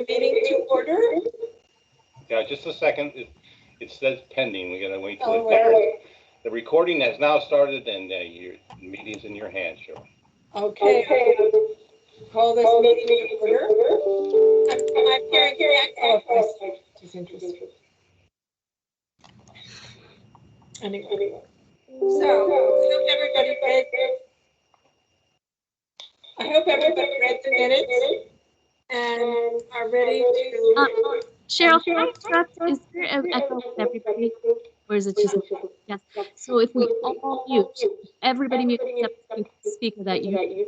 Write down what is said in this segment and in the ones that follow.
meeting to order. Yeah, just a second. It says pending. We gotta wait till Oh, wait. the recording has now started, and your meeting's in your hands, Cheryl. Okay. Call this meeting to order. I'm hearing echo, which is interesting. Anyway, I hope everybody read the minutes and are ready to. Cheryl, can I interrupt? Is there an echo with everybody? Or is it just me? Yes. So if we all mute, everybody mute except the speaker that you.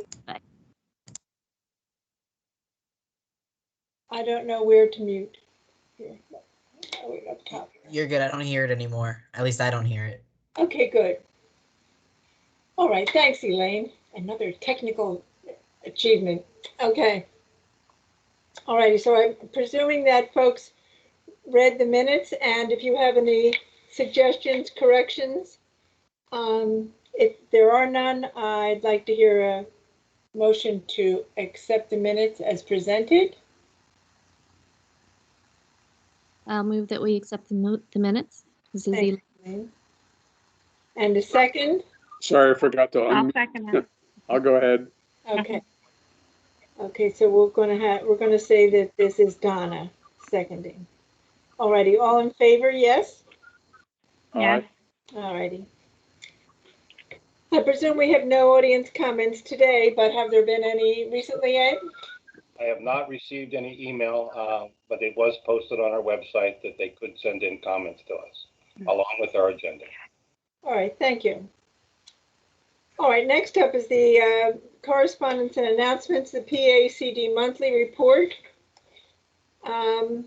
I don't know where to mute. Here. Oh, wait, up top. You're good. I don't hear it anymore. At least I don't hear it. Okay, good. All right, thanks, Elaine. Another technical achievement. Okay. All righty, so I'm presuming that folks read the minutes, and if you have any suggestions, corrections, if there are none, I'd like to hear a motion to accept the minutes as presented. I'll move that we accept the minutes. This is Thank you. And a second? Sorry, I forgot to I'll unmute. second it. I'll go ahead. Okay. Okay, so we're gonna say that this is Donna seconding. All righty, all in favor, yes? Yes. All righty. I presume we have no audience comments today, but have there been any recently, Ed? I have not received any email, but it was posted on our website that they could send in comments to us, along with our agenda. All right, thank you. All right, next up is the correspondence and announcements, the PACD monthly report. I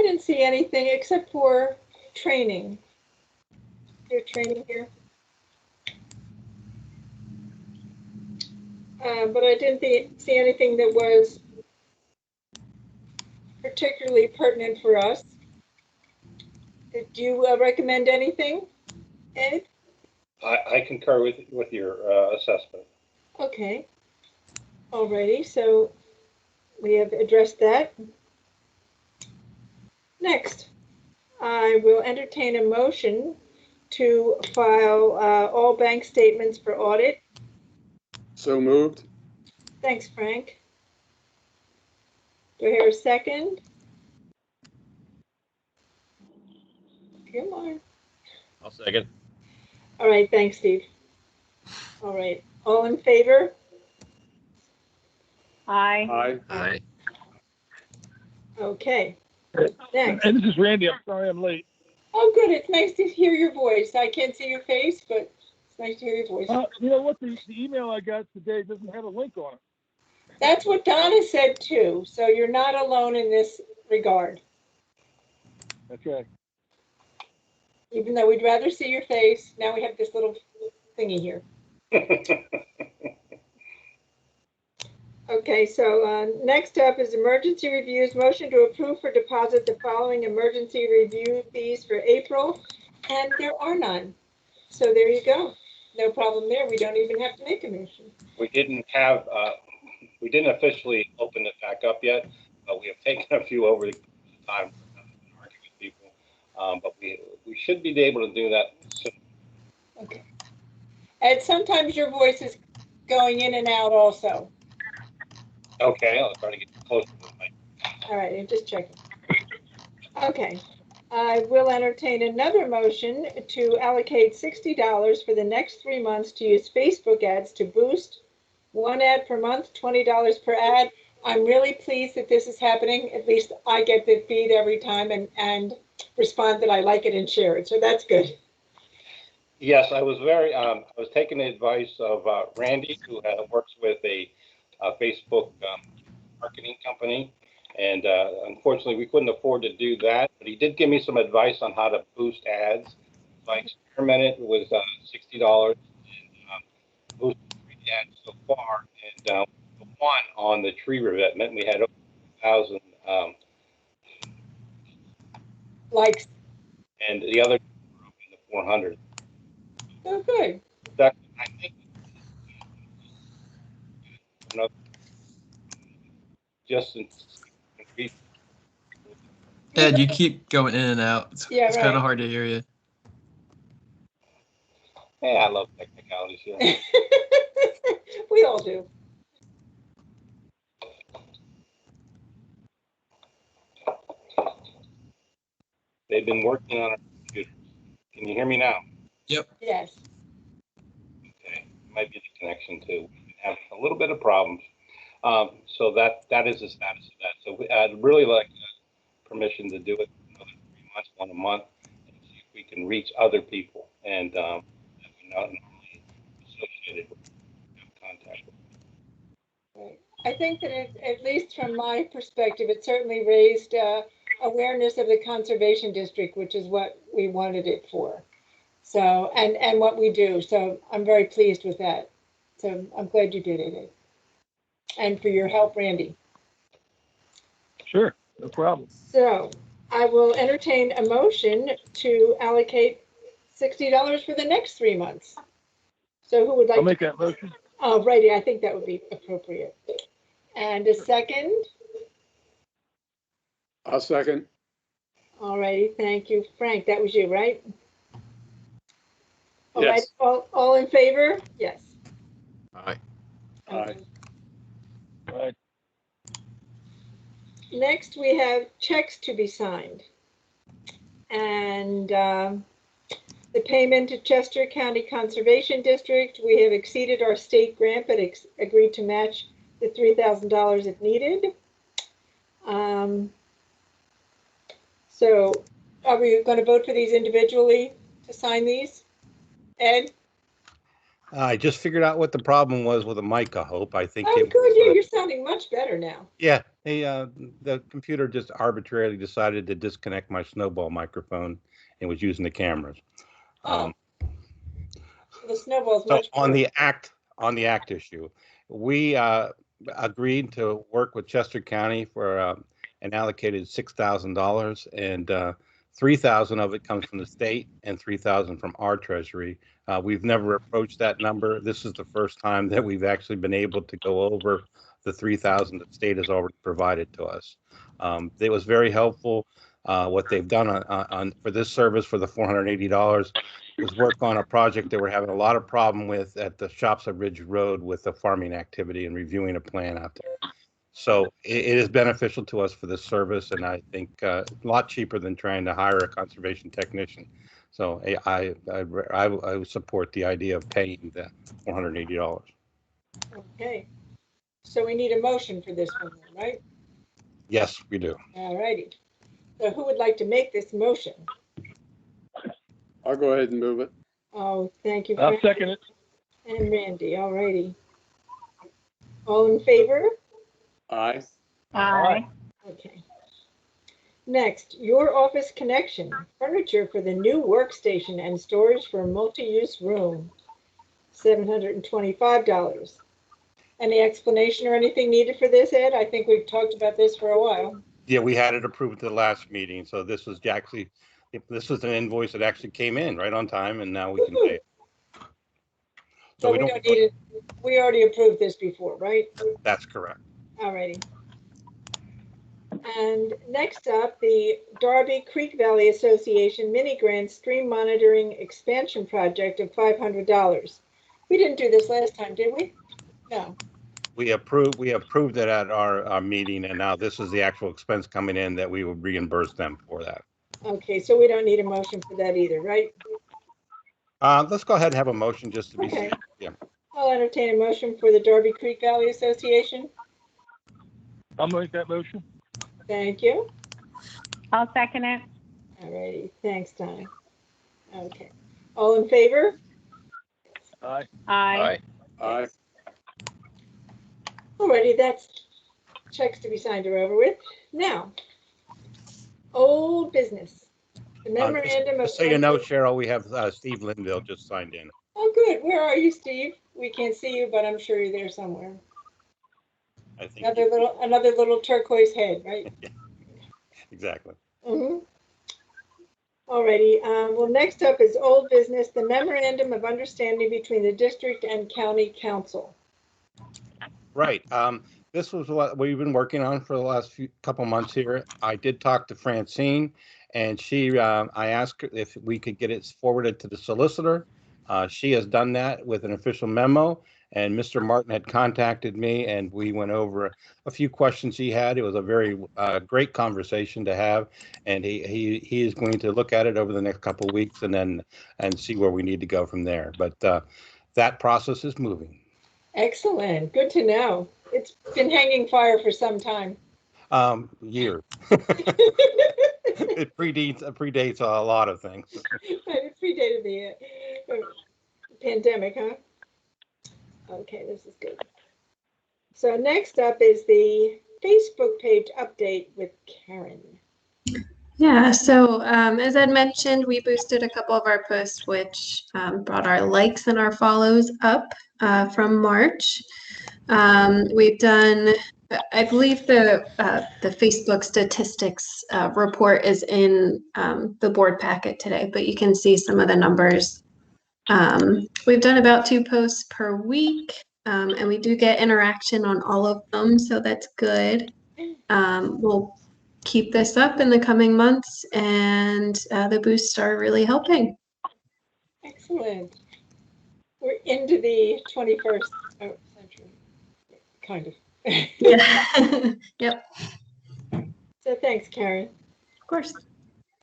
didn't see anything except for training. Your training here. But I didn't see anything that was particularly pertinent for us. Did you recommend anything, Ed? I concur with your assessment. Okay. Alrighty, so we have addressed that. Next, I will entertain a motion to file all bank statements for audit. So moved. Thanks, Frank. Do I hear a second? Come on. I'll second. All right, thanks, Steve. All right, all in favor? Aye. Aye. Aye. Okay. Next. And this is Randy. I'm sorry I'm late. Oh, good. It's nice to hear your voice. I can't see your face, but it's nice to hear your voice. You know what? The email I got today doesn't have a link on it. That's what Donna said too. So you're not alone in this regard. Okay. Even though we'd rather see your face, now we have this little thingy here. Okay, so next up is emergency reviews. Motion to approve for deposit the following emergency review fees for April, and there are none. So there you go. No problem there. We don't even have to make a motion. We didn't officially open it back up yet, but we have taken a few over the time arguing with people. But we should be able to do that soon. Okay. And sometimes your voice is going in and out also. Okay, I'll try to get closer to the mic. All right, I'm just checking. Okay, I will entertain another motion to allocate $60 for the next 3 months to use Facebook ads to boost one ad per month, $20 per ad. I'm really pleased that this is happening. At least I get the feed every time and respond that I like it and share it. So that's good. Yes, I was taking the advice of Randy, who works with a Facebook marketing company, and unfortunately we couldn't afford to do that, but he did give me some advice on how to boost ads. So I experimented with $60 and boosted 3 ads so far, and the one on the tree revetment, we had over 1,000 Likes. and the other in the 400. Oh, good. That, I think just in. Ed, you keep going in and out. Yeah, it's kind right. of hard to hear you. Hey, I love technicalities. Yeah. We all do. They've been working on our computers. Can you hear me now? Yep. Yes. Okay, might be the connection too. We have a little bit of problems. So that is the status of that. So I'd really like permission to do it another 3 months, 1 a month, and see if we can reach other people and that we're not normally associated with, have contact with. Right. I think that at least from my perspective, it certainly raised awareness of the conservation district, which is what we wanted it for. So, and what we do. So I'm very pleased with that. So I'm glad you did it. And for your help, Randy. Sure, no problem. So I will entertain a motion to allocate $60 for the next 3 months. So who would like I'll make to? that motion. Oh, righty, I think that would be appropriate. And a second? I'll second. All righty, thank you. Frank, that was you, right? All right, Yes. all in favor? Yes. Aye. Aye. All right. Next, we have checks to be signed. And the payment to Chester County Conservation District, we have exceeded our state grant, but agreed to match the $3,000 if needed. So are we going to vote for these individually to sign these? Ed? I just figured out what the problem was with the mic, I hope. I think Oh, it good. was, Yeah, you're sounding much better now. yeah, the computer just arbitrarily decided to disconnect my snowball microphone and was using the cameras. Oh, the snowball's So much on better. the act issue, we agreed to work with Chester County for an allocated $6,000, and $3,000 of it comes from the state and $3,000 from our treasury. We've never approached that number. This is the first time that we've actually been able to go over the $3,000 the state has already provided to us. It was very helpful. What they've done on for this service for the $480 was work on a project that we're having a lot of problem with at the Shops at Ridge Road with the farming activity and reviewing a plan out there. So it is beneficial to us for this service, and I think a lot cheaper than trying to hire a conservation technician. So I support the idea of paying the $480. Okay. So we need a motion for this one, right? Yes, we do. All righty. So who would like to make this motion? I'll go ahead and move it. Oh, thank you. I'll Frank second it. And Randy, all righty. All in favor? Aye. Aye. Okay. Next, your office connection, furniture for the new workstation and storage for a multi-use room, $725. Any explanation or anything needed for this, Ed? I think we've talked about this for a while. Yeah, we had it approved at the last meeting, so this was actually, this was an invoice that actually came in right on time, and now we can pay it. So we don't need it. We already approved this before, right? That's correct. All righty. And next up, the Darby Creek Valley Association mini grant stream monitoring expansion project of $500. We didn't do this last time, did we? No. We approved it at our meeting, and now this is the actual expense coming in that we would reimburse them for that. Okay, so we don't need a motion for that either, right? Let's go ahead and have a motion just to be Okay. safe. Yeah. I'll entertain a motion for the Darby Creek Valley Association. I'll make that motion. Thank you. I'll second it. All righty, thanks, Donna. Okay, all in favor? Aye. Aye. Aye. Alrighty, that's checks to be signed or over with. Now, old business. The memorandum of. Just so you know, Cheryl, we have Steve Linville just signed in. Oh, good. Where are you, Steve? We can't see you, but I'm sure you're there somewhere. I think Another little turquoise head, right? exactly. Mm-hmm. Alrighty. Well, next up is old business, the memorandum of understanding between the district and county council. Right. this was what we've been working on for the last couple months here. I did talk to Francine, and I asked her if we could get it forwarded to the solicitor. She has done that with an official memo, and Mr. Martin had contacted me, and we went over a few questions he had. It was a very great conversation to have, and he is going to look at it over the next couple of weeks and see where we need to go from there. But that process is moving. Excellent. Good to know. It's been hanging fire for some time. Years. It predates a lot of things. It predated the pandemic, huh? Okay, this is good. So next up is the Facebook page update with Karen. Yeah, so as Ed mentioned, we boosted a couple of our posts, which brought our likes and our follows up from March. We've done, I believe the Facebook statistics report is in the board packet today, but you can see some of the numbers. We've done about 2 posts per week, and we do get interaction on all of them, so that's good. We'll keep this up in the coming months, and the boosts are really helping. Excellent. We're into the 21st century, kind of. Yeah. Yep. So thanks, Karen. Of course.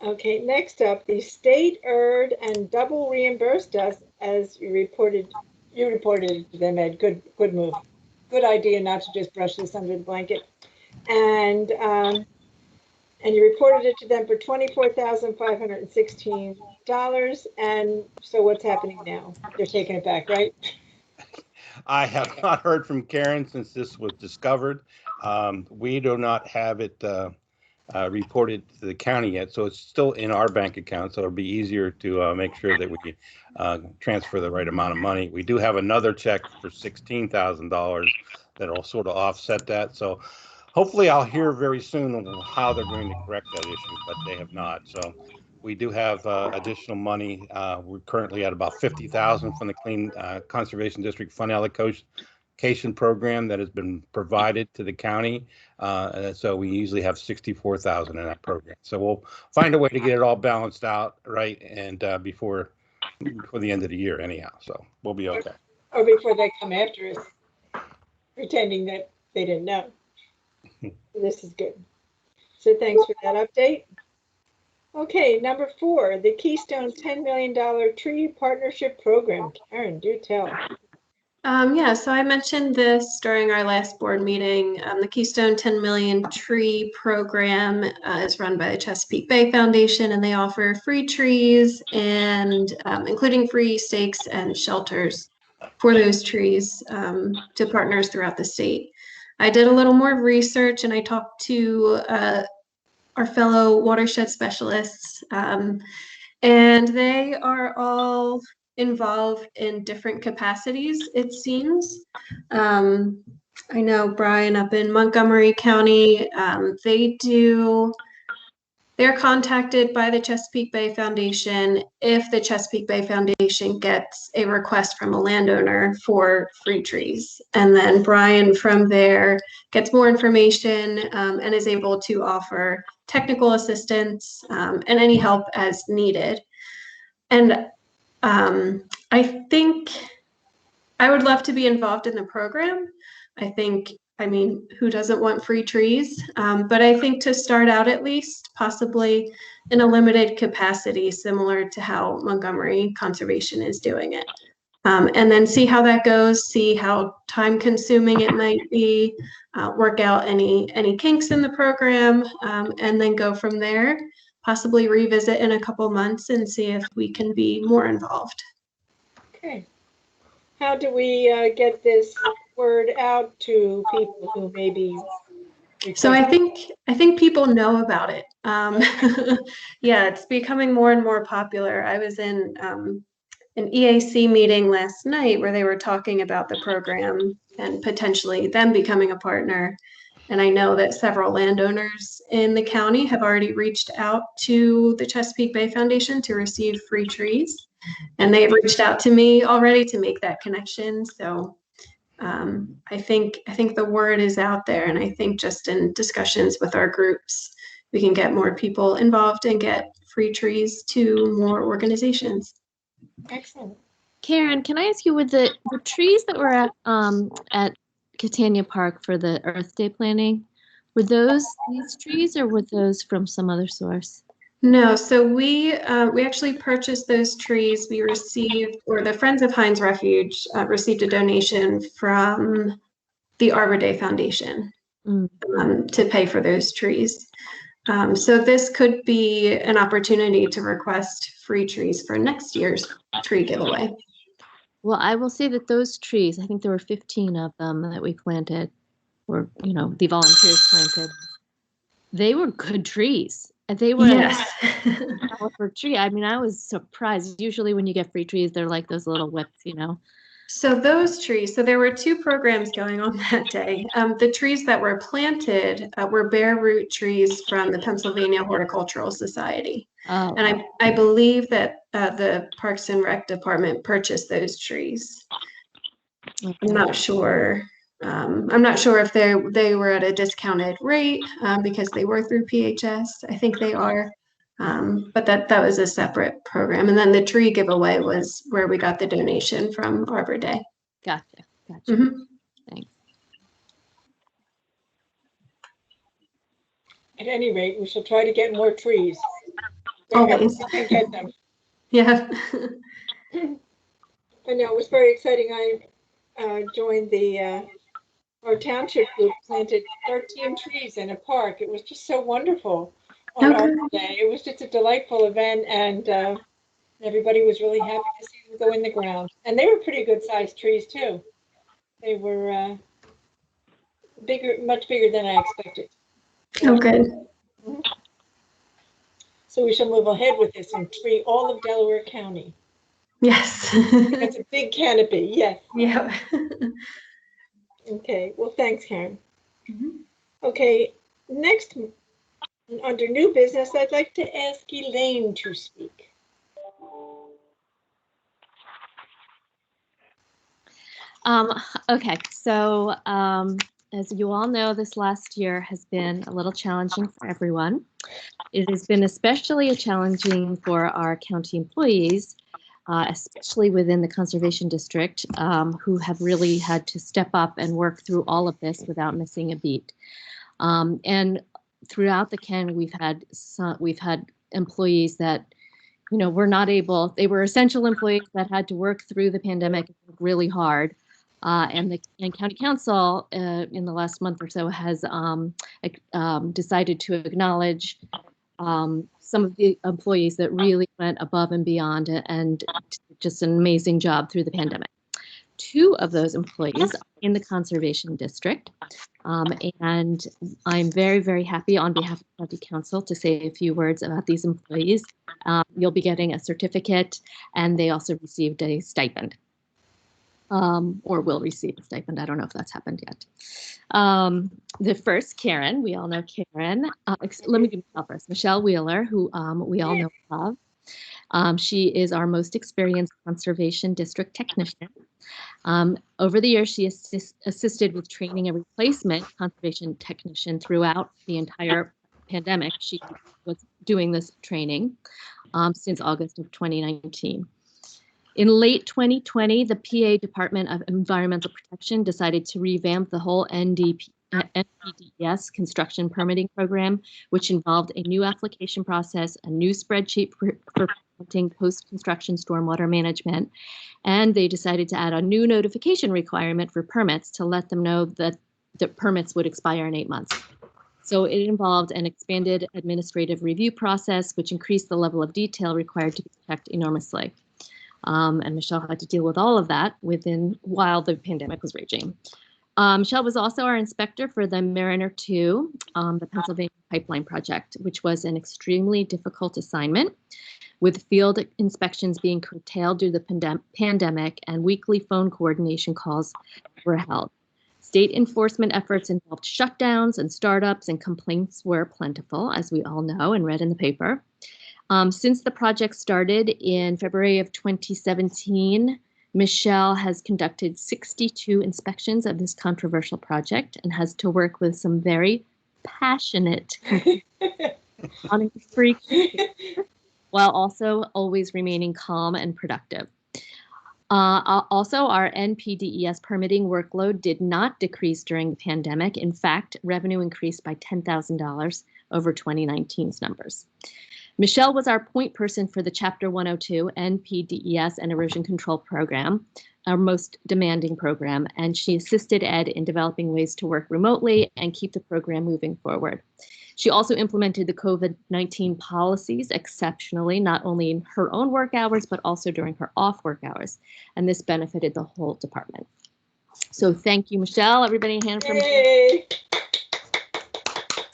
Okay, next up, the state earned and double reimbursed us as you reported it to them, Ed. Good move. Good idea not to just brush this under the blanket. And you reported it to them for $24,516. And so what's happening now? They're taking it back, right? I have not heard from Karen since this was discovered. We do not have it reported to the county yet, so it's still in our bank account, so it'll be easier to make sure that we transfer the right amount of money. We do have another check for $16,000 that'll sort of offset that, so hopefully I'll hear very soon on how they're going to correct that issue, but they have not. So we do have additional money. We're currently at about $50,000 from the Clean Conservation District Fund allocation program that has been provided to the county. So we usually have $64,000 in that program. So we'll find a way to get it all balanced out, right? And before the end of the year anyhow. So we'll be okay. Or before they come after us, pretending that they didn't know. This is good. So thanks for that update. Okay, number 4, the Keystone $10 million Tree Partnership Program. Karen, do tell. Yeah, so I mentioned this during our last board meeting. The Keystone 10 Million Tree Program is run by the Chesapeake Bay Foundation, and they offer free trees and including free stakes and shelters for those trees to partners throughout the state. I did a little more research, and I talked to our fellow watershed specialists, and they are all involved in different capacities, it seems. I know Brian up in Montgomery County, they're contacted by the Chesapeake Bay Foundation if the Chesapeake Bay Foundation gets a request from a landowner for free trees. And then Brian from there gets more information and is able to offer technical assistance and any help as needed. And I think I would love to be involved in the program. I mean, who doesn't want free trees? But I think to start out at least, possibly in a limited capacity, similar to how Montgomery Conservation is doing it. And then see how that goes, see how time consuming it might be, work out any kinks in the program, and then go from there, possibly revisit in a couple months and see if we can be more involved. Okay. How do we get this word out to people who maybe? So I think people know about it. Yeah, it's becoming more and more popular. I was in an EAC meeting last night where they were talking about the program and potentially them becoming a partner. And I know that several landowners in the county have already reached out to the Chesapeake Bay Foundation to receive free trees. And they've reached out to me already to make that connection. So I think the word is out there, and I think just in discussions with our groups, we can get more people involved and get free trees to more organizations. Excellent. Karen, can I ask you, with the trees that were at Catania Park for the Earth Day planning, were those these trees or were those from some other source? No, so we actually purchased those trees. We received, or the Friends of Heinz Refuge received a donation from the Arbor Day Foundation to pay for those trees. So this could be an opportunity to request free trees for next year's tree giveaway. Well, I will say that those trees, I think there were 15 of them that we planted, or, you know, the volunteers planted. They were good trees. They were Yes. for tree. I mean, I was surprised. Usually when you get free trees, they're like those little whips, you know. So those trees, so there were two programs going on that day. The trees that were planted were bare root trees from the Pennsylvania Horticultural Society. Oh. And I believe that the Parks and Rec Department purchased those trees. Okay. I'm not sure. I'm not sure if they were at a discounted rate because they were through PHS. I think they are. But that was a separate program. And then the tree giveaway was where we got the donation from Arbor Day. Gotcha. Mm-hmm. Thanks. At any rate, we shall try to get more trees. Always. We can get them. Yeah. I know, it was very exciting. I joined our township group, planted 13 trees in a park. It was just so wonderful on Okay. Arbor Day. It was just a delightful event, and everybody was really happy to see them go in the ground. And they were pretty good sized trees too. They were bigger, much bigger than I expected. Oh, good. So we shall move ahead with this and tree all of Delaware County. Yes. That's a big canopy, yes. Yeah. Okay, well, thanks, Karen. Mhm. Okay, next, under new business, I'd like to ask Elaine to speak. Okay, so as you all know, this last year has been a little challenging for everyone. It has been especially challenging for our county employees, especially within the Conservation District, who have really had to step up and work through all of this without missing a beat. And throughout the county, we've had employees that, you know, were not able. They were essential employees that had to work through the pandemic really hard. And the county council in the last month or so has decided to acknowledge some of the employees that really went above and beyond and just an amazing job through the pandemic. Two of those employees are in the Conservation District. And I'm very, very happy on behalf of the County Council to say a few words about these employees. You'll be getting a certificate, and they also received a stipend. Or will receive a stipend. I don't know if that's happened yet. The first, Karen, we all know Karen. Let me do Michelle first. Michelle Wheeler, who we all know and love. She is our most experienced Conservation District technician. Over the years, she assisted with training a replacement conservation technician throughout the entire pandemic. She was doing this training since August of 2019. In late 2020, the PA Department of Environmental Protection decided to revamp the whole NPDES construction permitting program, which involved a new application process, a new spreadsheet for permitting post-construction stormwater management, and they decided to add a new notification requirement for permits to let them know that the permits would expire in 8 months. So it involved an expanded administrative review process, which increased the level of detail required to be checked enormously. And Michelle had to deal with all of that while the pandemic was raging. Michelle was also our inspector for the Mariner 2, the Pennsylvania Pipeline Project, which was an extremely difficult assignment, with field inspections being curtailed due to the pandemic and weekly phone coordination calls were held. State enforcement efforts involved shutdowns and startups, and complaints were plentiful, as we all know and read in the paper. Since the project started in February of 2017, Michelle has conducted 62 inspections of this controversial project and has to work with some very passionate freaks while also always remaining calm and productive. Also, our NPDES permitting workload did not decrease during the pandemic. In fact, revenue increased by $10,000 over 2019's numbers. Michelle was our point person for the Chapter 102 NPDES and Erosion Control Program, our most demanding program, and she assisted Ed in developing ways to work remotely and keep the program moving forward. She also implemented the COVID-19 policies exceptionally, not only in her own work hours, but also during her off work hours. And this benefited the whole department. So thank you, Michelle. Everybody hand for Michelle. Yay!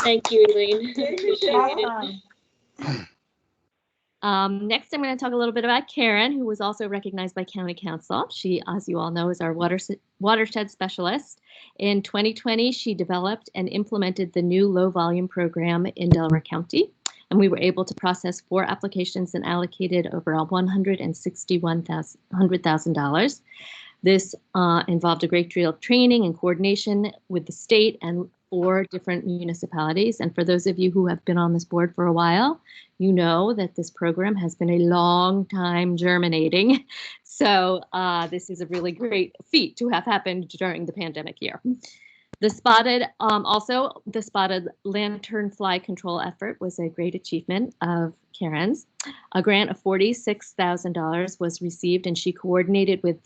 Thank you, Elaine. Yay, Michelle. Awesome. Next, I'm going to talk a little bit about Karen, who was also recognized by County Council. She, as you all know, is our watershed specialist. In 2020, she developed and implemented the new low-volume program in Delaware County, and we were able to process 4 applications and allocated over $161,000. This involved a great deal of training and coordination with the state and 4 different municipalities. And for those of you who have been on this board for a while, you know that this program has been a long time germinating. So this is a really great feat to have happened during the pandemic year. The spotted lanternfly control effort was a great achievement of Karen's. A grant of $46,000 was received, and she coordinated with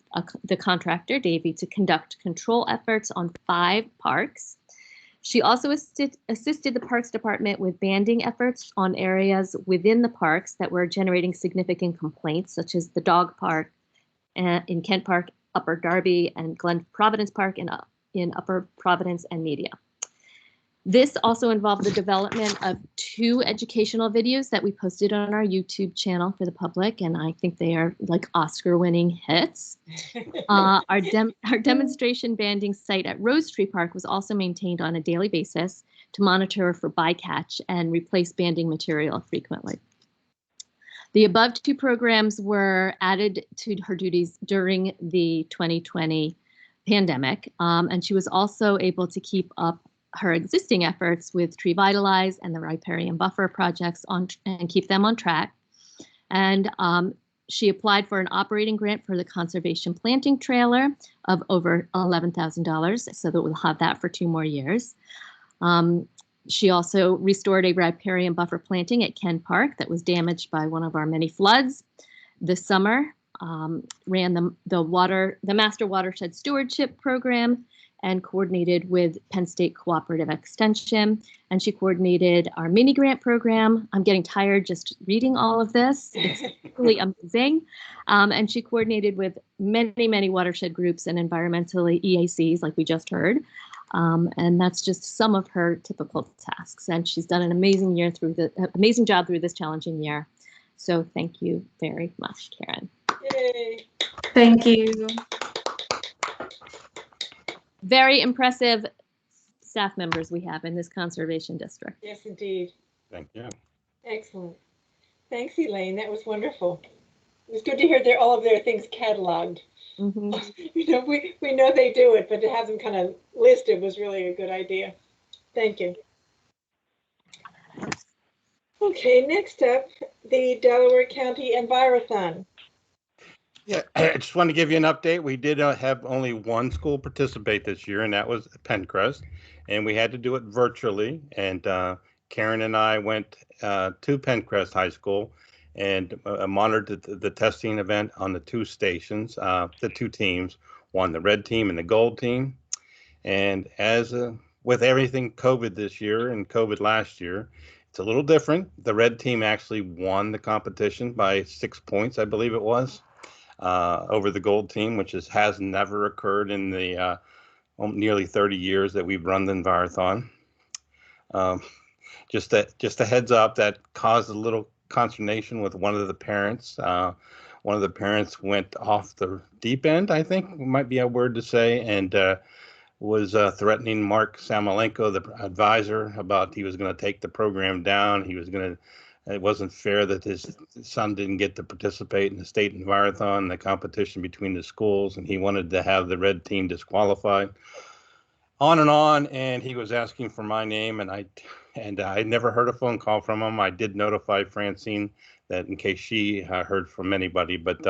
the contractor, Davey, to conduct control efforts on 5 parks. She also assisted the Parks Department with banding efforts on areas within the parks that were generating significant complaints, such as the dog park in Kent Park, Upper Darby, and Glen Providence Park in Upper Providence and Media. This also involved the development of 2 educational videos that we posted on our YouTube channel for the public, and I think they are like Oscar-winning hits. Our demonstration banding site at Rose Tree Park was also maintained on a daily basis to monitor for bycatch and replace banding material frequently. The above 2 programs were added to her duties during the 2020 pandemic, and she was also able to keep up her existing efforts with Tree Vitalize and the riparian buffer projects and keep them on track. And she applied for an operating grant for the conservation planting trailer of over $11,000, so that we'll have that for 2 more years. She also restored a riparian buffer planting at Ken Park that was damaged by one of our many floods. This summer, ran the Master Watershed Stewardship Program and coordinated with Penn State Cooperative Extension. And she coordinated our mini grant program. I'm getting tired just reading all of this. It's really amazing. And she coordinated with many, many watershed groups and environmentally EACs, like we just heard. And that's just some of her typical tasks. And she's done an amazing job through this challenging year. So thank you very much, Karen. Yay. Thank you. Very impressive staff members we have in this conservation district. Yes, indeed. Thank you. Excellent. Thanks, Elaine. That was wonderful. It was good to hear all of their things cataloged. Mm-hmm. You know, we know they do it, but to have them kind of listed was really a good idea. Thank you. Okay, next up, the Delaware County Envirothon. Yeah, I just want to give you an update. We did have only 1 school participate this year, and that was Pencrest, and we had to do it virtually. And Karen and I went to Pencrest High School and monitored the testing event on the 2 stations, the 2 teams, one the red team and the gold team. And as with everything COVID this year and COVID last year, it's a little different. The red team actually won the competition by 6 points, I believe it was. Over the gold team, which has never occurred in the nearly 30 years that we've run the Envirothon. Just a heads up, that caused a little consternation with one of the parents. One of the parents went off the deep end, I think might be a word to say, and was threatening Mark Samalenko, the advisor, about he was going to take the program down. He was going it wasn't fair that his son didn't get to participate in the state marathon, the competition between the schools, and he wanted to have the red team disqualified. On, and he was asking for my name, and I never heard a phone call from him. I did notify Francine that in case she heard from anybody, but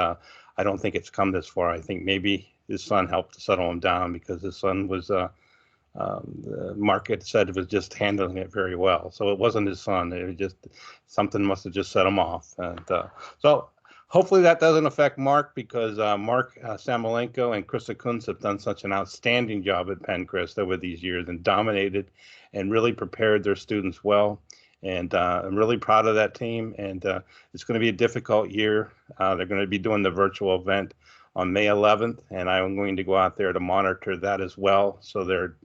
I don't think it's come this far. I think maybe his son helped to settle him down because his son was the market said it was just handling it very well. So it wasn't his son. It was just something must have just set him off. And so hopefully that doesn't affect Mark, because Mark Samolenko and Krista Kunz have done such an outstanding job at Penncrest over these years and dominated and really prepared their students well. And I'm really proud of that team. And it's going to be a difficult year. They're going to be doing the virtual event on May 11th, and I'm going to go out there to monitor that as well. So they're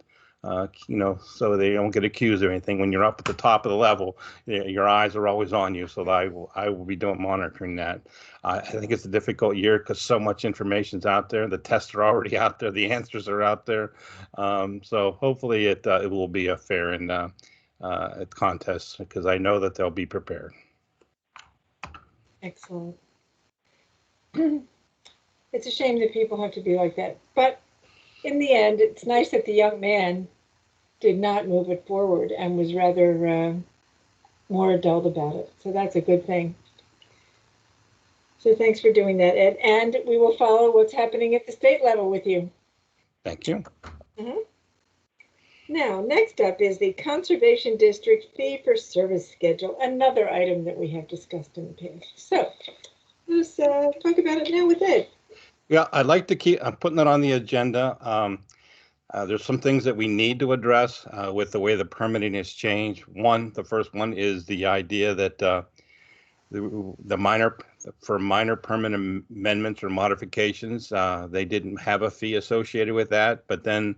so they don't get accused of anything. When you're up at the top of the level, your eyes are always on you. So I will be monitoring that. I think it's a difficult year because so much information's out there. The tests are already out there. The answers are out there. So hopefully it will be a fair and contest, because I know that they'll be prepared. Excellent. It's a shame that people have to be like that, but in the end, it's nice that the young man did not move it forward and was rather more adult about it. So that's a good thing. So thanks for doing that, Ed. And we will follow what's happening at the state level with you. Thank you. Mm-hmm. Now, next up is the Conservation District Fee for Service Schedule, another item that we have discussed in the past. So let's talk about it now with Ed. Yeah, I'd like to keep putting it on the agenda. There's some things that we need to address with the way the permitting has changed. The first one is the idea that the minor permit amendments or modifications, they didn't have a fee associated with that, but then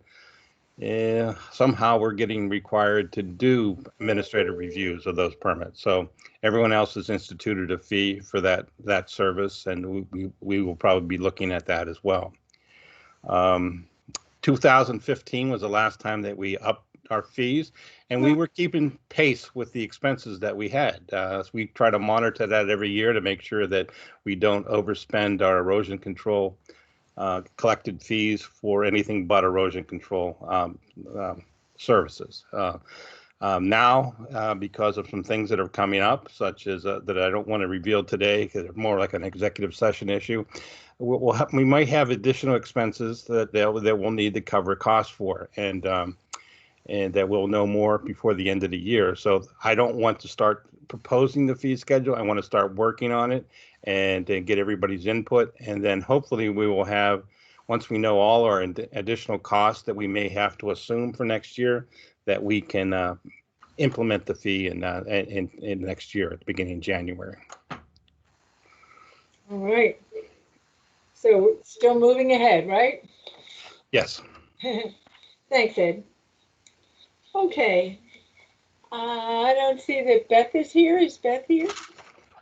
somehow we're getting required to do administrative reviews of those permits. So everyone else has instituted a fee for that service, and we will probably be looking at that as well. 2015 was the last time that we upped our fees, and we were keeping pace with the expenses that we had. So we try to monitor that every year to make sure that we don't overspend our erosion control collected fees for anything but erosion control services. Now, because of some things that are coming up, such as that I don't want to reveal today, because they're more like an executive session issue, we might have additional expenses that we'll need to cover costs for, and that we'll know more before the end of the year. So I don't want to start proposing the fee schedule. I want to start working on it and get everybody's input, and then hopefully we will have, once we know all our additional costs that we may have to assume for next year, that we can implement the fee in next year at the beginning of January. All right. So still moving ahead, right? Yes. Thanks, Ed. Okay. I don't see that Beth is here. Is Beth here?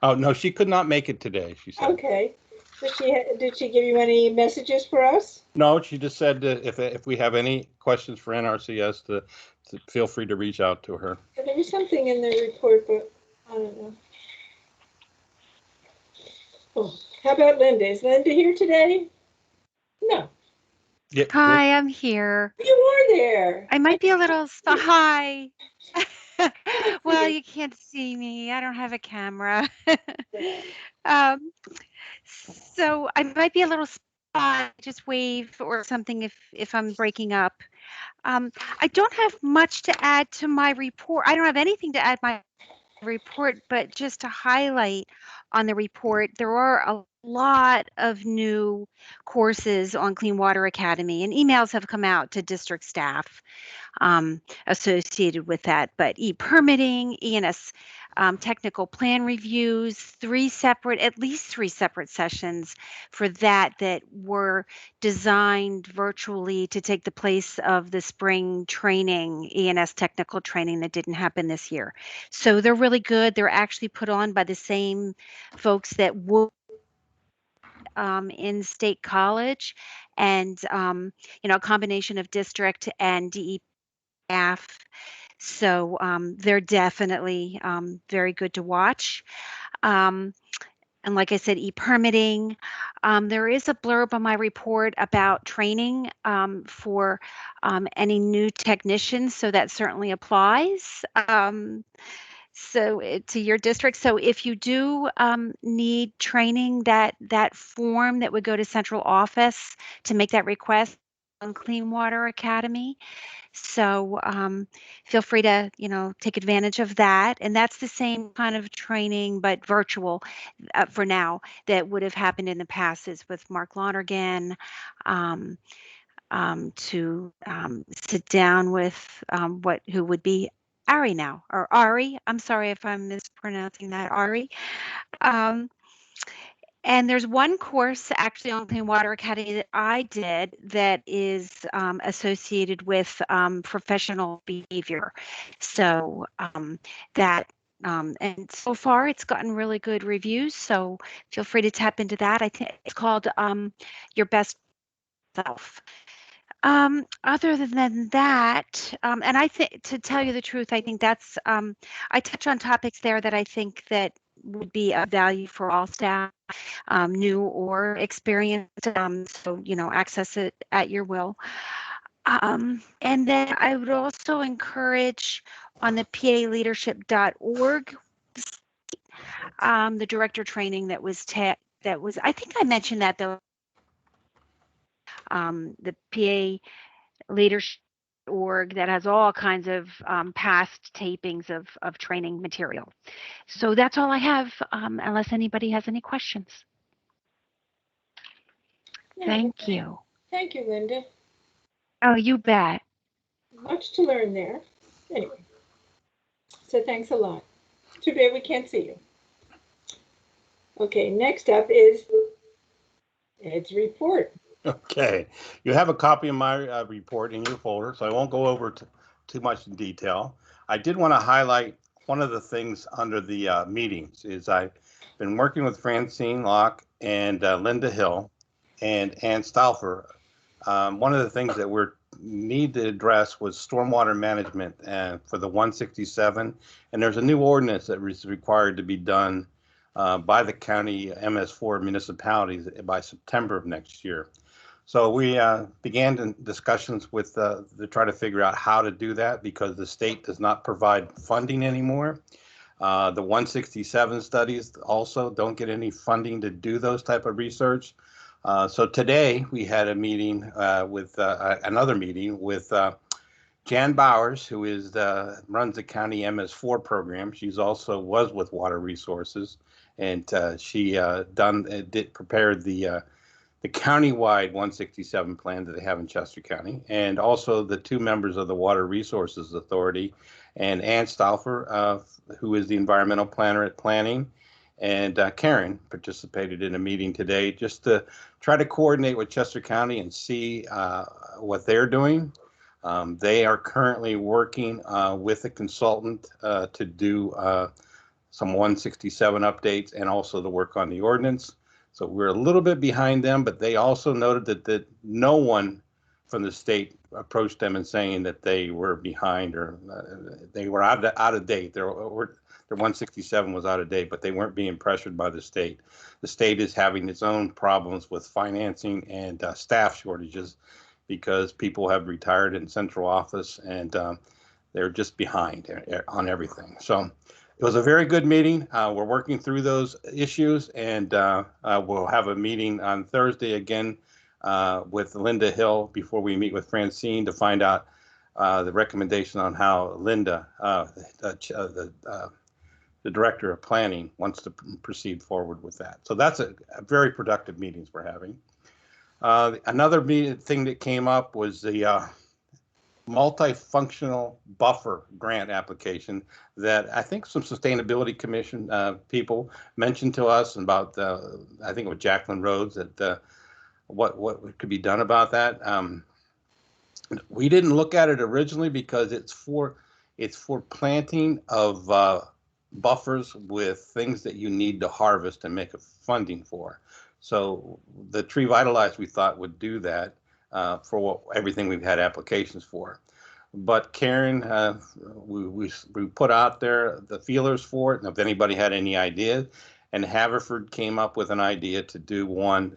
Oh, no, she could not make it today, she said. Okay. Did she give you any messages for us? No, she just said that if we have any questions for NRCS, to feel free to reach out to her. There was something in the report, but I don't know. Oh, how about Linda? Is Linda here today? No. Yeah, Hi, I'm here. You are there. I might be a little hi. Well, you can't see me. I don't have a camera. So I might be a little spot. Just wave or something if I'm breaking up. I don't have much to add to my report. I don't have anything to add my report, but just to highlight on the report, there are a lot of new courses on Clean Water Academy, and emails have come out to district staff associated with that. But e-permitting, ENS technical plan reviews, at least three separate sessions for that were designed virtually to take the place of the spring training, ENS technical training that didn't happen this year. So they're really good. They're actually put on by the same folks that would in State College, and a combination of district and DE staff. So they're definitely very good to watch. Um, and like I said, e-permitting. There is a blurb on my report about training for any new technicians, so that certainly applies. To your district. So if you do need training, that form that would go to central office to make that request on Clean Water Academy. So feel free to, take advantage of that. And that's the same kind of training, but virtual for now, that would have happened in the past is with Mark Lonergan. Um, to sit down with who would be Ari now, or Ari. I'm sorry if I'm mispronouncing that, Ari. Um, and there's one course actually on Clean Water Academy that I did that is associated with professional behavior. So that and so far it's gotten really good reviews. So feel free to tap into that. I think it's called Your Best Self. Other than that, and I think, to tell you the truth, I think that's I touch on topics there that I think that would be of value for all staff, new or experienced. So access it at your will. And then I would also encourage on the paleadership.org, the director training that was I think I mentioned that though. The PA leadership org that has all kinds of past tapings of training material. So that's all I have, unless anybody has any questions. No, Thank you. Thank you, Linda. Oh, you bet. Much to learn there. Anyway, so thanks a lot. Too bad we can't see you. Okay, next up is Ed's report. Okay, you have a copy of my report in your folder, so I won't go over too much in detail. I did want to highlight one of the things under the meetings is I've been working with Francine Locke and Linda Hill and Ann Stauffer. One of the things that we need to address was stormwater management for the 167, and there's a new ordinance that is required to be done by the county MS4 municipalities by September of next year. So we began discussions with to try to figure out how to do that because the state does not provide funding anymore. The 167 studies also don't get any funding to do those type of research. So today we had a meeting with another meeting with Jan Bowers, who is runs the county MS4 program. She's also was with Water Resources, and she prepared the countywide 167 plan that they have in Chester County, and also the two members of the Water Resources Authority, and Ann Stauffer, who is the environmental planner at Planning, and Karen participated in a meeting today just to try to coordinate with Chester County and see what they're doing. They are currently working with a consultant to do some 167 updates and also to work on the ordinance. So we're a little bit behind them, but they also noted that no one from the state approached them and saying that they were behind or they were out of date. Their 167 was out of date, but they weren't being pressured by the state. The state is having its own problems with financing and staff shortages because people have retired in central office and they're just behind on everything. So it was a very good meeting. We're working through those issues, and we'll have a meeting on Thursday again with Linda Hill before we meet with Francine to find out the recommendation on how Linda, the director of planning, wants to proceed forward with that. So that's a very productive meetings we're having. Another thing that came up was the multifunctional buffer grant application that I think some sustainability commission people mentioned to us about I think it was Jacqueline Rhodes that what could be done about that. We didn't look at it originally because it's for planting of buffers with things that you need to harvest and make a funding for. So the Tree Vitalize we thought would do that for everything we've had applications for. But Karen, we put out there the feelers for it, and if anybody had any ideas, and Haverford came up with an idea to do one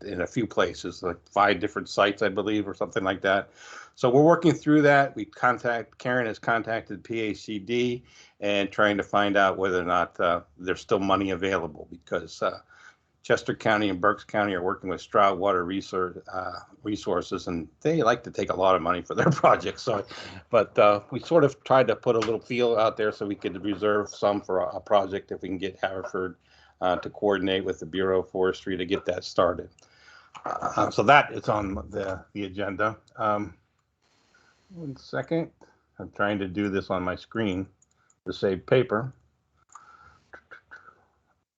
in a few places, like 5 different sites, I believe, or something like that. So we're working through that. Karen has contacted PACD and trying to find out whether or not there's still money available, because Chester County and Berks County are working with Stroud Water Resources, and they like to take a lot of money for their projects. So, but we sort of tried to put a little feel out there so we could reserve some for a project if we can get Haverford to coordinate with the Bureau of Forestry to get that started. So that is on the agenda. 1 second. I'm trying to do this on my screen to save paper.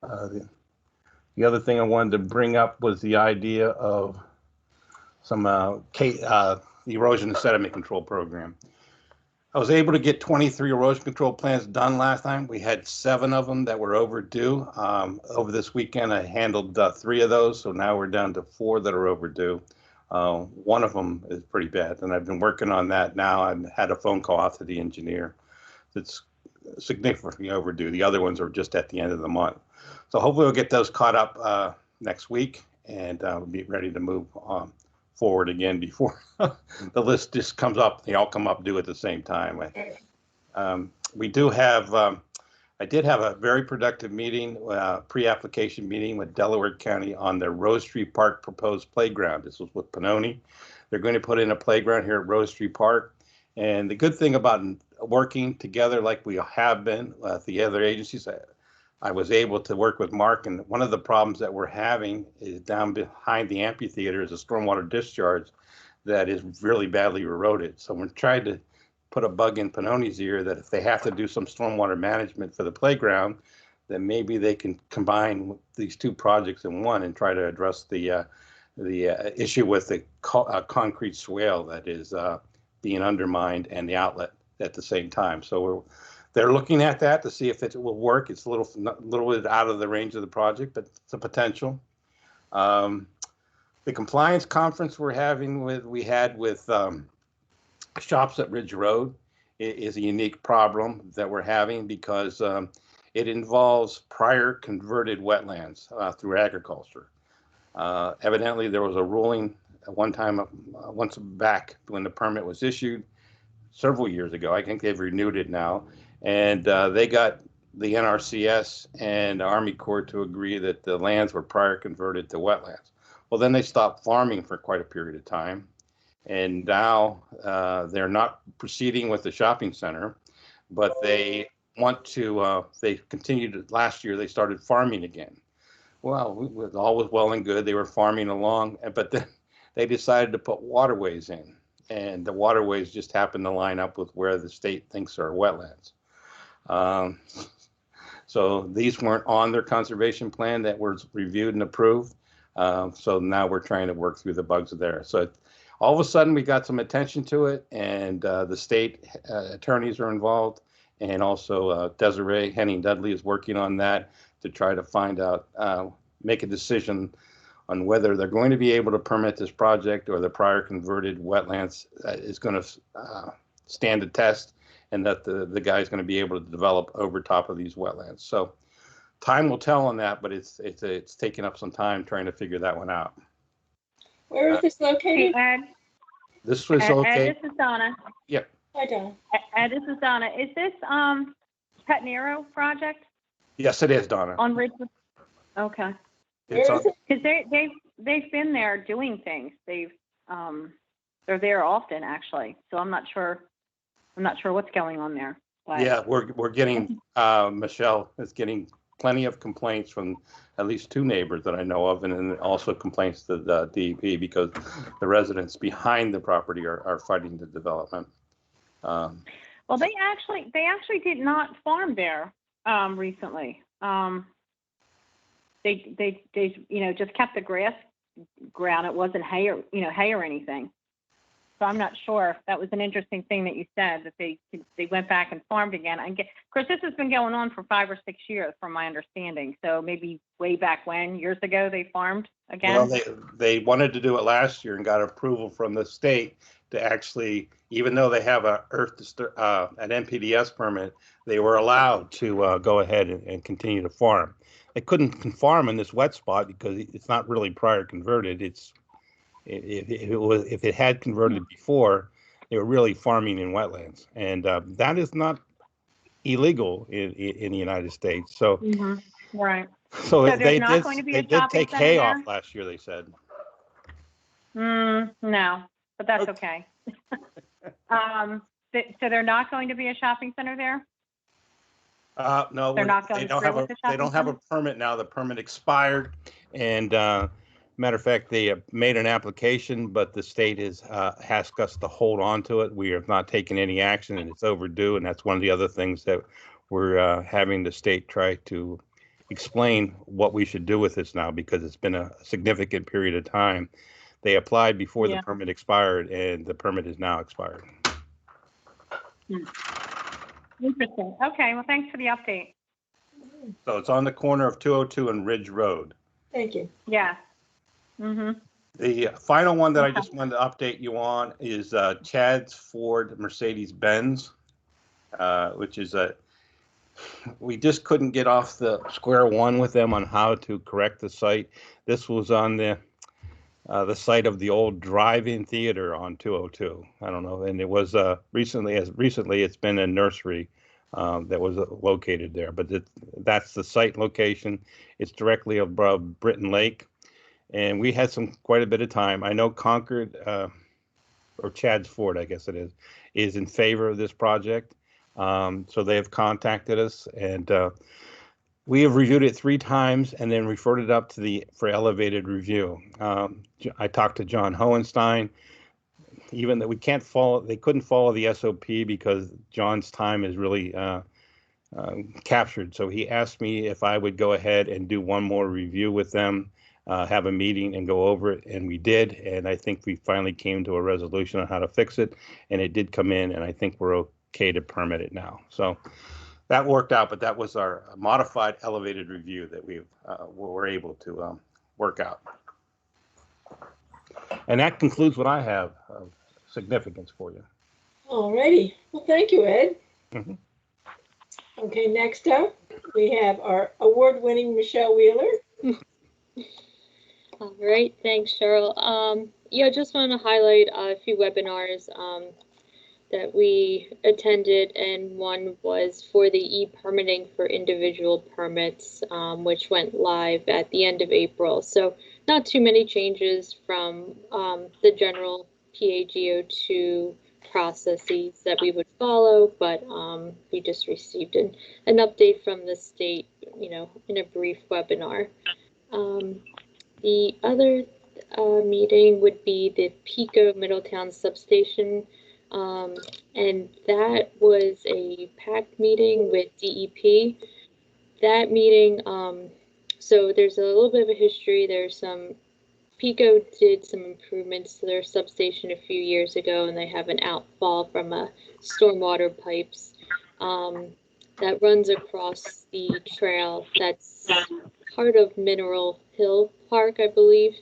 The other thing I wanted to bring up was the idea of some the erosion and sediment control program. I was able to get 23 erosion control plans done last time. We had 7 of them that were overdue. Over this weekend, I handled 3 of those, so now we're down to 4 that are overdue. One of them is pretty bad, and I've been working on that now. I've had a phone call out to the engineer. It's significantly overdue. The other ones are just at the end of the month. So hopefully we'll get those caught up next week, and we'll be ready to move forward again before the list just comes up. They all come up due at the same time. We do have, I did have a very productive meeting, pre-application meeting with Delaware County on the Rose Tree Park proposed playground. This was with Pannoni. They're going to put in a playground here at Rose Tree Park. And the good thing about working together like we have been with the other agencies, I was able to work with Mark, and one of the problems that we're having is down behind the amphitheater is a stormwater discharge that is really badly eroded. So we're trying to put a bug in Pannoni's ear that if they have to do some stormwater management for the playground, then maybe they can combine these 2 projects in one and try to address the issue with the concrete swale that is being undermined and the outlet at the same time. So they're looking at that to see if it will work. It's a little bit out of the range of the project, but it's a potential. The compliance conference we had with Shops at Ridge Road is a unique problem that we're having because it involves prior converted wetlands through agriculture. Evidently, there was a ruling at one time, once back when the permit was issued several years ago. I think they've renewed it now. And they got the NRCS and the Army Corps to agree that the lands were prior converted to wetlands. Well, then they stopped farming for quite a period of time. And now they're not proceeding with the shopping center, but they want to, they continued, last year they started farming again. Well, all was well and good. They were farming along, but then they decided to put waterways in. And the waterways just happen to line up with where the state thinks are wetlands. So these weren't on their conservation plan that was reviewed and approved. So now we're trying to work through the bugs there. So all of a sudden we got some attention to it, and the state attorneys are involved, and also Desiree Henning Dudley is working on that to try to find out, make a decision on whether they're going to be able to permit this project or the prior converted wetlands is going to stand the test, and that the guy's going to be able to develop over top of these wetlands. So time will tell on that, but it's taking up some time trying to figure that one out. Where is this located? Ed, This was okay. Ed, this is Donna. Yep. Hi, Donna. Ed, this is Donna. Is this Pet Nero project Yes, it is, Donna. on Ridgewood? Okay. It's Where on, is it? Because they've been there doing things. They're there often actually. So I'm not sure what's going on there. But yeah, we're getting Michelle is getting plenty of complaints from at least 2 neighbors that I know of, and then also complaints to the DEP because the residents behind the property are fighting the development. well, they actually did not farm there recently. They just kept the grass ground. It wasn't hay or anything. So I'm not sure. That was an interesting thing that you said, that they went back and farmed again. Of course, this has been going on for 5 or 6 years, from my understanding. So maybe way back when, years ago, they farmed again. Well, they wanted to do it last year and got approval from the state to actually, even though they have an NPDES permit, they were allowed to go ahead and continue to farm. They couldn't farm in this wet spot because it's not really prior converted. If it had converted before, they were really farming in wetlands, and that is not illegal in the United States. So, Right. so there's they not did going to be a they did shopping take center hay there? off last year. They said. No, but that's okay. So they're not going to be a shopping center there? No, They're not going they don't through have with the they shopping don't have a center? permit now. The permit expired, and matter of fact, they made an application, but the state has asked us to hold on to it. We have not taken any action, and it's overdue. And that's one of the other things that we're having the state try to explain what we should do with this now, because it's been a significant period of time. They applied before the permit expired, and the permit is now expired. Interesting. Okay, well, thanks for the update. So it's on the corner of 202 and Ridge Road. Thank you. Yeah. The final one that I just wanted to update you on is Chad's Ford Mercedes-Benz, which is we just couldn't get off the square one with them on how to correct the site. This was on the site of the old drive-in theater on 202. I don't know, and it was recently it's been a nursery that was located there, but that's the site location. It's directly above Britton Lake, and we had quite a bit of time. I know Concord or Chad's Ford, I guess it is in favor of this project. So they have contacted us, and we have reviewed it 3 times and then referred it up to for elevated review. I talked to John Hohenstein, even that they couldn't follow the SOP because John's time is really captured. So he asked me if I would go ahead and do one more review with them, have a meeting and go over it, and we did. And I think we finally came to a resolution on how to fix it, and it did come in, and I think we're okay to permit it now. So that worked out, but that was our modified elevated review that we were able to work out. And that concludes what I have of significance for you. All righty. Well, thank you, Ed. Mm-hmm. Okay, next up, we have our award-winning Michelle Wheeler. All right, thanks, Cheryl. Yeah, just want to highlight a few webinars that we attended, and one was for the e-permitting for individual permits, which went live at the end of April. So not too many changes from the general PAGO2 processes that we would follow, but we just received an update from the state, in a brief webinar. The other meeting would be the PICO Middletown Substation, and that was a packed meeting with DEP. That meeting, so there's a little bit of a history. PICO did some improvements to their substation a few years ago, and they have an outfall from stormwater pipes that runs across the trail that's part of Mineral Hill Park, I believe,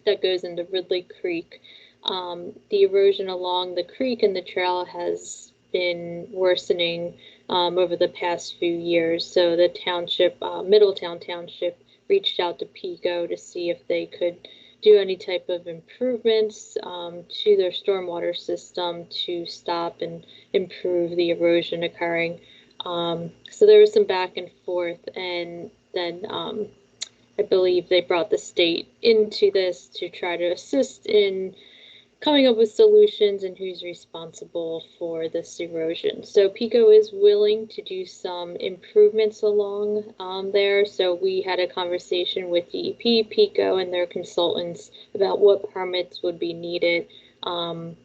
that goes into Ridley Creek. The erosion along the creek and the trail has been worsening over the past few years. So the township, Middletown Township, reached out to PICO to see if they could do any type of improvements to their stormwater system to stop and improve the erosion occurring. So there was some back and forth, and then I believe they brought the state into this to try to assist in coming up with solutions and who's responsible for this erosion. So PICO is willing to do some improvements along there. So we had a conversation with DEP, PICO, and their consultants about what permits would be needed. And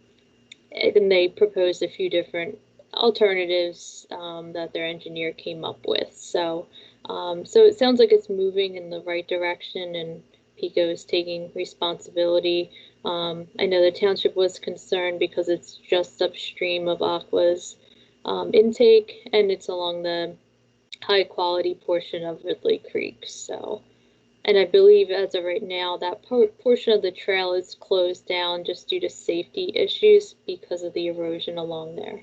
they proposed a few different alternatives that their engineer came up with. So it sounds like it's moving in the right direction, and PICO is taking responsibility. I know the township was concerned because it's just upstream of Aqua's intake, and it's along the high quality portion of Ridley Creek. So And I believe as of right now, that portion of the trail is closed down just due to safety issues because of the erosion along there.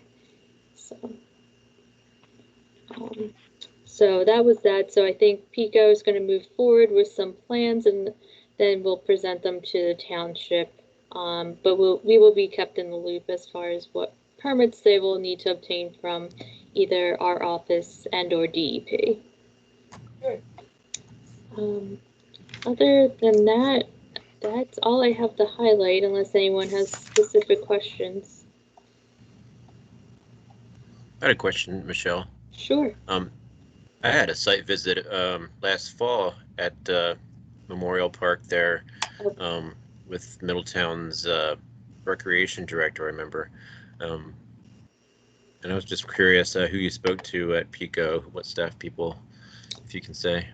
So that was that. So I think PICO is going to move forward with some plans, and then we'll present them to the township. But we will be kept in the loop as far as what permits they will need to obtain from either our office and or DEP. Good. Other than that, that's all I have to highlight, unless anyone has specific questions. I had a question, Michelle. Sure. I had a site visit last fall at Memorial Park there with Middletown's recreation director, I remember. And I was just curious who you spoke to at PICO, what staff people, if you can say.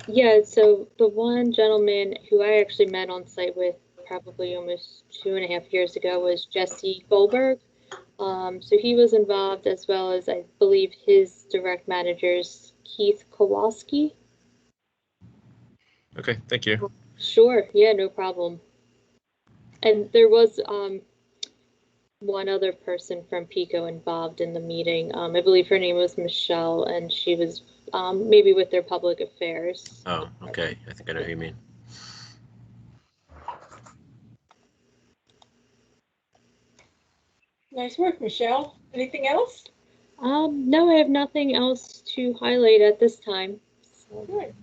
Yeah, so the one gentleman who I actually met on site with probably almost 2.5 years ago was Jesse Goldberg. So he was involved, as well as I believe his direct managers, Keith Kowalski. Okay, thank you. Sure, yeah, no problem. And there was one other person from PICO involved in the meeting. I believe her name was Michelle, and she was maybe with their public affairs. Oh, okay. I think I know who you mean. Nice work, Michelle. Anything else? No, I have nothing else to highlight at this time. So. Good.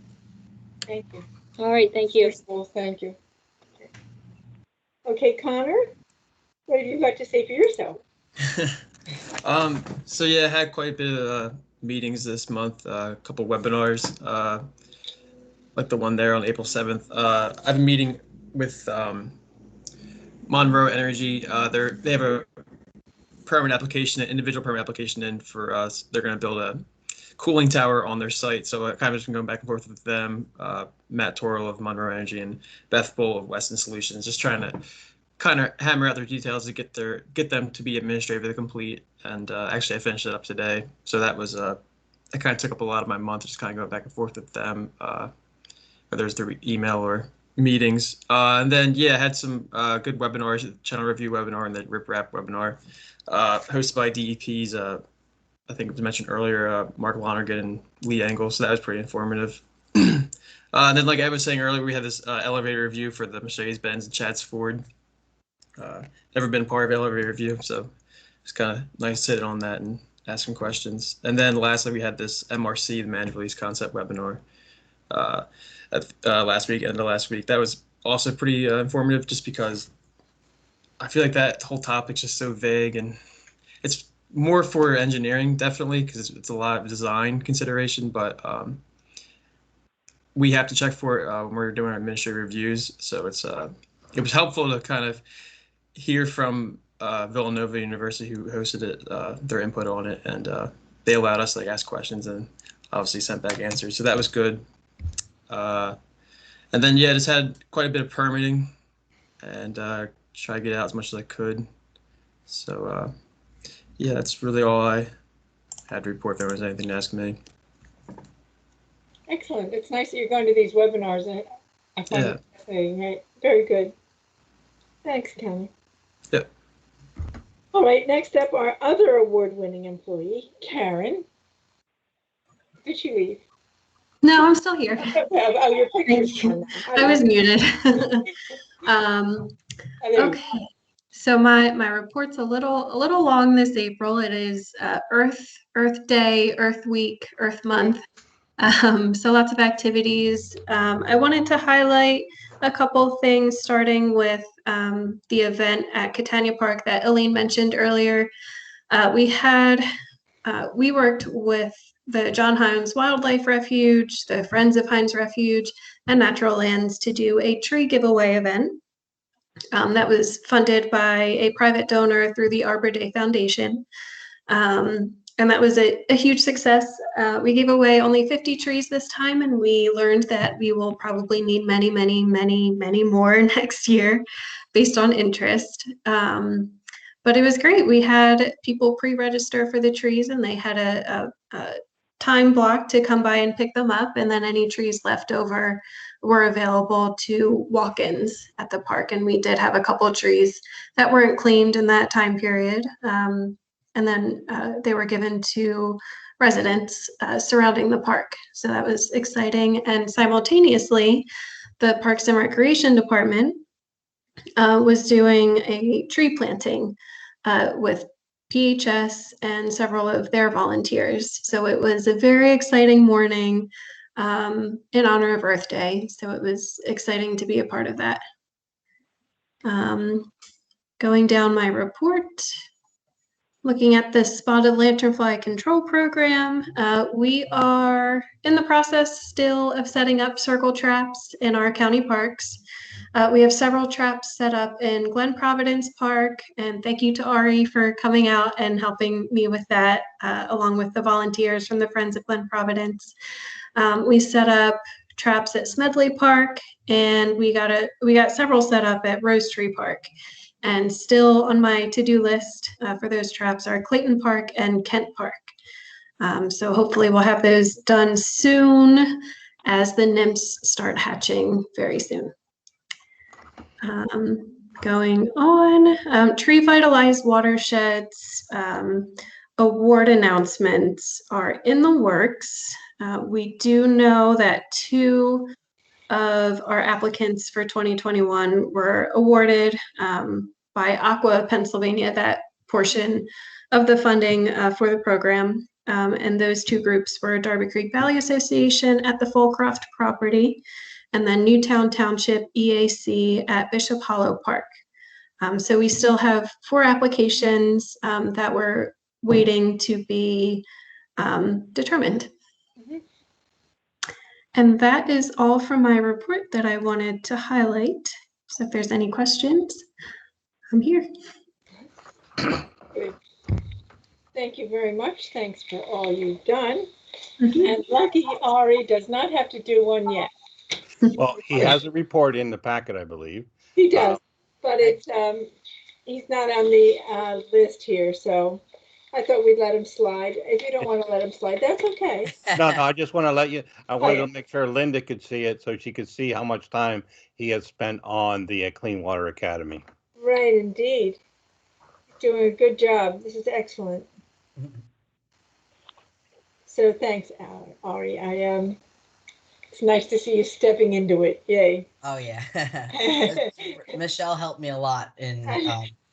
Thank you. All right, thank you. Thank you. Okay, Connor, what have you got to say for yourself? So yeah, I had quite a bit of meetings this month, a couple webinars, like the one there on April 7th. I have a meeting with Monroe Energy. They have a permit application, an individual permit application in for us. They're going to build a cooling tower on their site. So I kind of just been going back and forth with them, Matt Torrell of Monroe Energy and Beth Bull of Weston Solutions, just trying to kind of hammer out their details to get them to be administratively complete. And actually, I finished it up today. So that was it kind of took up a lot of my month, just kind of going back and forth with them, whether it's through email or meetings. And then yeah, I had some good webinars, the channel review webinar and the RipRap webinar, hosted by DEP's. I think it was mentioned earlier, Mark Lonergan and Lee Engel. So that was pretty informative. And then, like I was saying earlier, we had this elevator review for the Mercedes-Benz and Chadds Ford. Never been part of elevator review, so it's kind of nice to sit on that and ask some questions. And then lastly, we had this MRC, the Managed Release Concept webinar, last week, end of last week. That was also pretty informative, just because I feel like that whole topic's just so vague, and it's more for engineering, definitely, because it's a lot of design consideration, but we have to check for it when we're doing our administrative reviews. So it was helpful to kind of hear from Villanova University, who hosted it, their input on it, and they allowed us to ask questions and obviously sent back answers. So that was good. And then yeah, just had quite a bit of permitting and try to get out as much as I could. So yeah, that's really all I had to report. If there was anything to ask me. Excellent. It's nice that you're going to these webinars. I find it fascinating, right? Very good. Thanks, Kelly. Yep. All right, next up, our other award-winning employee, Karen. Did she leave? No, I'm still here. Oh, your picture's on now. I was muted. Okay. So my report's a little long this April. It is Earth Day, Earth Week, Earth Month. So lots of activities. I wanted to highlight a couple things, starting with the event at Catania Park that Elaine mentioned earlier. We worked with the John Hines Wildlife Refuge, the Friends of Hines Refuge, and Natural Lands to do a tree giveaway event. That was funded by a private donor through the Arbor Day Foundation. And that was a huge success. We gave away only 50 trees this time, and we learned that we will probably need many, many, many, many more next year based on interest. But it was great. We had people pre-register for the trees, and they had a time block to come by and pick them up, and then any trees left over were available to walk-ins at the park. And we did have a couple of trees that weren't claimed in that time period. And then they were given to residents surrounding the park. So that was exciting. And simultaneously, the Parks and Recreation Department was doing a tree planting with PHS and several of their volunteers. So it was a very exciting morning in honor of Earth Day. So it was exciting to be a part of that. Going down my report, looking at the spotted lanternfly control program, we are in the process still of setting up circle traps in our county parks. We have several traps set up in Glen Providence Park, and thank you to Ari for coming out and helping me with that, along with the volunteers from the Friends of Glen Providence. We set up traps at Smedley Park, and we got several set up at Rose Tree Park. And still on my to-do list for those traps are Clayton Park and Kent Park. So hopefully we'll have those done soon as the nymphs start hatching very soon. Going on, Tree Vitalized Watersheds award announcements are in the works. We do know that 2 of our applicants for 2021 were awarded by Aqua Pennsylvania, that portion of the funding for the program. And those 2 groups were Darby Creek Valley Association at the Fulcroft property, and then Newtown Township EAC at Bishop Hollow Park. So we still have 4 applications that we're waiting to be determined. And that is all from my report that I wanted to highlight. So if there's any questions, I'm here. Good. Thank you very much. Thanks for all you've done. And lucky Ari does not have to do one yet. Well, he has a report in the packet, I believe. He does, but it's he's not on the list here, so I thought we'd let him slide. If you don't want to let him slide, that's okay. No, I just want to let you, I wanted to make sure Linda could see it so she could see how much time he has spent on the Clean Water Academy. Right, indeed. Doing a good job. This is excellent. So thanks, Ari. It's nice to see you stepping into it. Yay. Oh yeah. Michelle helped me a lot in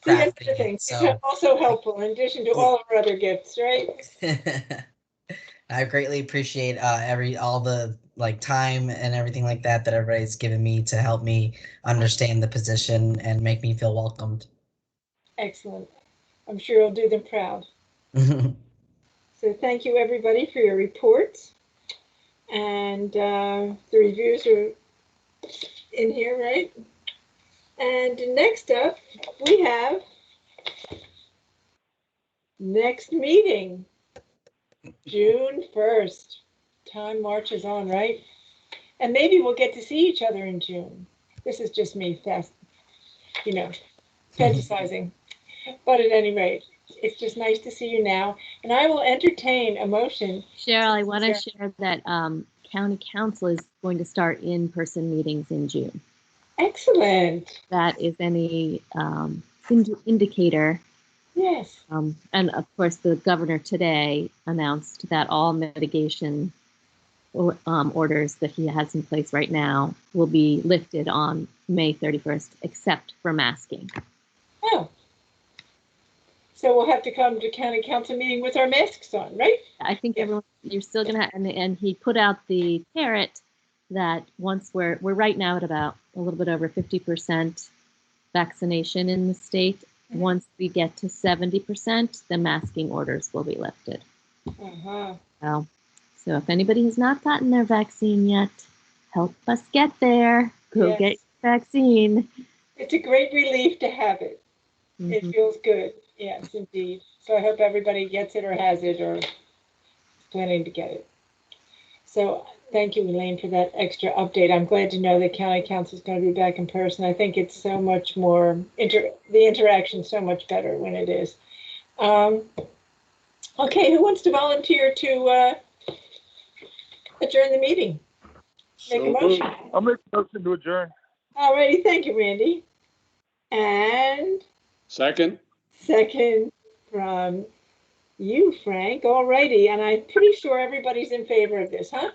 See, crafting it, so also helpful in addition to all of our other gifts, right? I greatly appreciate all the time and everything like that everybody's given me to help me understand the position and make me feel welcomed. Excellent. I'm sure you'll do them proud. So thank you everybody for your reports. And the reviews are in here, right? And next up, we have next meeting, June 1st. Time marches on, right? And maybe we'll get to see each other in June. This is just me fantasizing. But at any rate, it's just nice to see you now. And I will entertain a motion. Cheryl, I want to share that County Council is going to start in-person meetings in June. Excellent. That is any indicator. Yes. And of course, the governor today announced that all mitigation orders that he has in place right now will be lifted on May 31st, except for masking. Oh. So we'll have to come to county council meeting with our masks on, right? I think everyone, you're still gonna, and he put out the carrot that once we're right now at about a little bit over 50% vaccination in the state. Mm-hmm. Once we get to 70%, the masking orders will be lifted. So if anybody has not gotten their vaccine yet, help us get there. Go get your vaccine. It's a great relief to have it. Mm-hmm. It feels good. Yes, indeed. So I hope everybody gets it or has it or is planning to get it. So thank you, Elaine, for that extra update. I'm glad to know that County Council is going to be back in person. I think it's so much more, the interaction so much better when it is. Okay, who wants to volunteer to adjourn the meeting? Make a So motion. moved. I'll make a motion to adjourn. All righty, thank you, Randy. And Second. second from you, Frank. All righty, and I'm pretty sure everybody's in favor of this, huh?